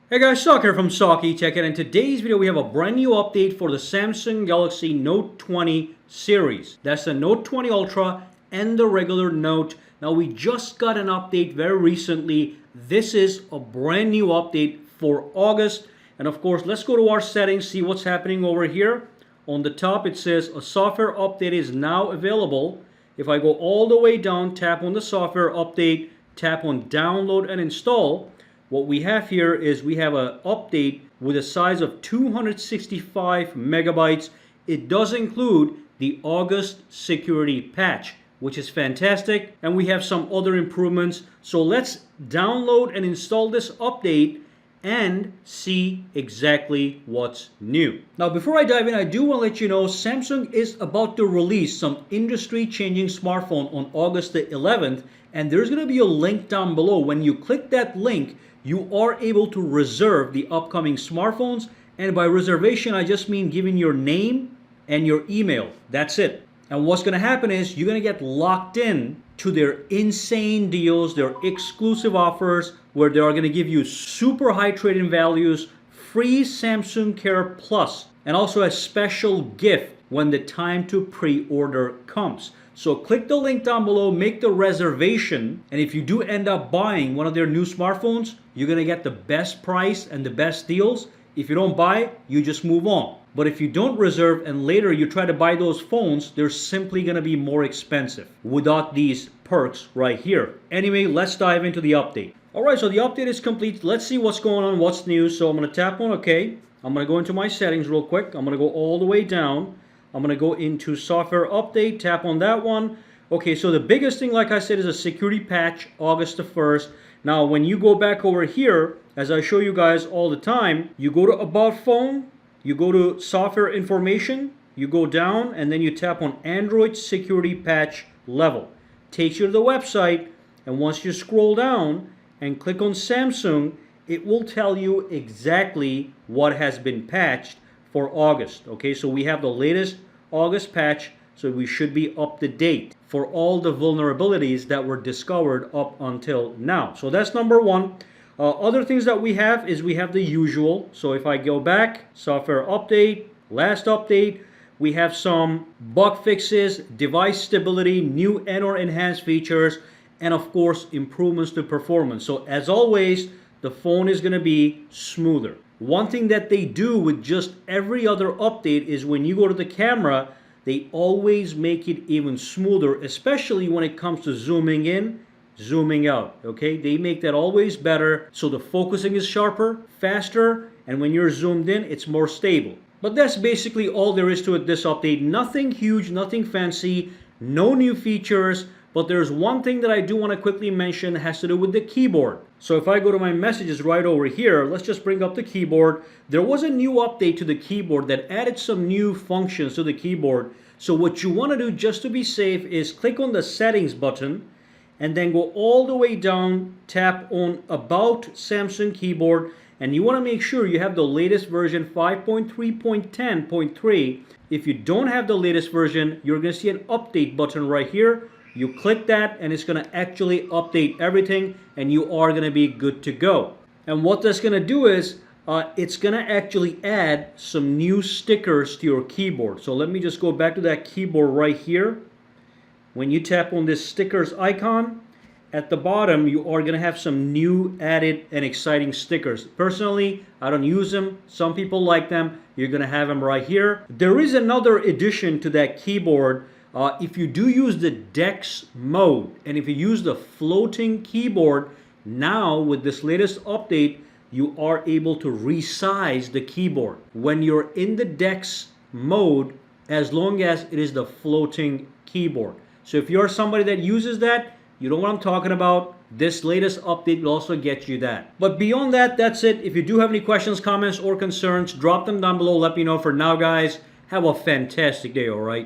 Hey guys, Sak here from SAKITECH, and in today's video we have a brand new update for the Samsung Galaxy Note 20 series. That's the Note 20 Ultra and the regular Note. Now we just got an update very recently. This is a brand new update for August. And of course, let's go to our settings, see what's happening over here. On the top it says a software update is now available. If I go all the way down, tap on the software update, tap on download and install. What we have here is we have an update with a size of 265 megabytes. It does include the August security patch, which is fantastic. And we have some other improvements. So let's download and install this update and see exactly what's new. Now, before I dive in, I do want to let you know Samsung is about to release some industry-changing smartphone on August the 11th, and there's going to be a link down below. When you click that link, you are able to reserve the upcoming smartphones, and by reservation, I just mean giving your name and your email. That's it. And what's going to happen is you're going to get locked in to their insane deals, their exclusive offers, where they are going to give you super high trade-in values, free Samsung Care Plus, and also a special gift when the time to pre-order comes. So click the link down below, make the reservation, and if you do end up buying one of their new smartphones, you're going to get the best price and the best deals. If you don't buy, you just move on. But if you don't reserve and later you try to buy those phones, they're simply going to be more expensive without these perks right here. Anyway, let's dive into the update. Alright, so the update is complete. Let's see what's going on, what's new. So I'm going to tap on OK. I'm going to go into my settings real quick. I'm going to go all the way down. I'm going to go into software update, tap on that one. Okay, so the biggest thing, like I said, is a security patch, August the 1st. Now, when you go back over here, as I show you guys all the time, you go to About Phone, you go to Software Information, you go down, and then you tap on Android Security Patch Level. Takes you to the website, and once you scroll down and click on Samsung, it will tell you exactly what has been patched for August. Okay, so we have the latest August patch, so we should be up to date for all the vulnerabilities that were discovered up until now. So that's number one. Other things that we have is we have the usual. So if I go back, software update, last update, we have some bug fixes, device stability, new and/or enhanced features, and of course improvements to performance. So as always, the phone is going to be smoother. One thing that they do with just every other update is when you go to the camera, they always make it even smoother, especially when it comes to zooming in, zooming out. Okay, they make that always better, so the focusing is sharper, faster, and when you're zoomed in, it's more stable. But that's basically all there is to it this update. Nothing huge, nothing fancy, no new features. But there's one thing that I do want to quickly mention, has to do with the keyboard. So if I go to my messages right over here, let's just bring up the keyboard. There was a new update to the keyboard that added some new functions to the keyboard. So what you want to do just to be safe is click on the settings button and then go all the way down, tap on About Samsung Keyboard, and you want to make sure you have the latest version 5.3.10.3. If you don't have the latest version, you're going to see an update button right here. You click that and it's going to actually update everything and you are going to be good to go. And what that's going to do is it's going to actually add some new stickers to your keyboard. So let me just go back to that keyboard right here. When you tap on this stickers icon, at the bottom you are going to have some new added and exciting stickers. Personally, I don't use them. Some people like them. You're going to have them right here. There is another addition to that keyboard. If you do use the DeX mode, and if you use the floating keyboard, now with this latest update, you are able to resize the keyboard when you're in the DeX mode, as long as it is the floating keyboard. So if you're somebody that uses that, you know what I'm talking about, this latest update will also get you that. But beyond that, that's it. If you do have any questions, comments, or concerns, drop them down below. Let me know. For now, guys, have a fantastic day, all right?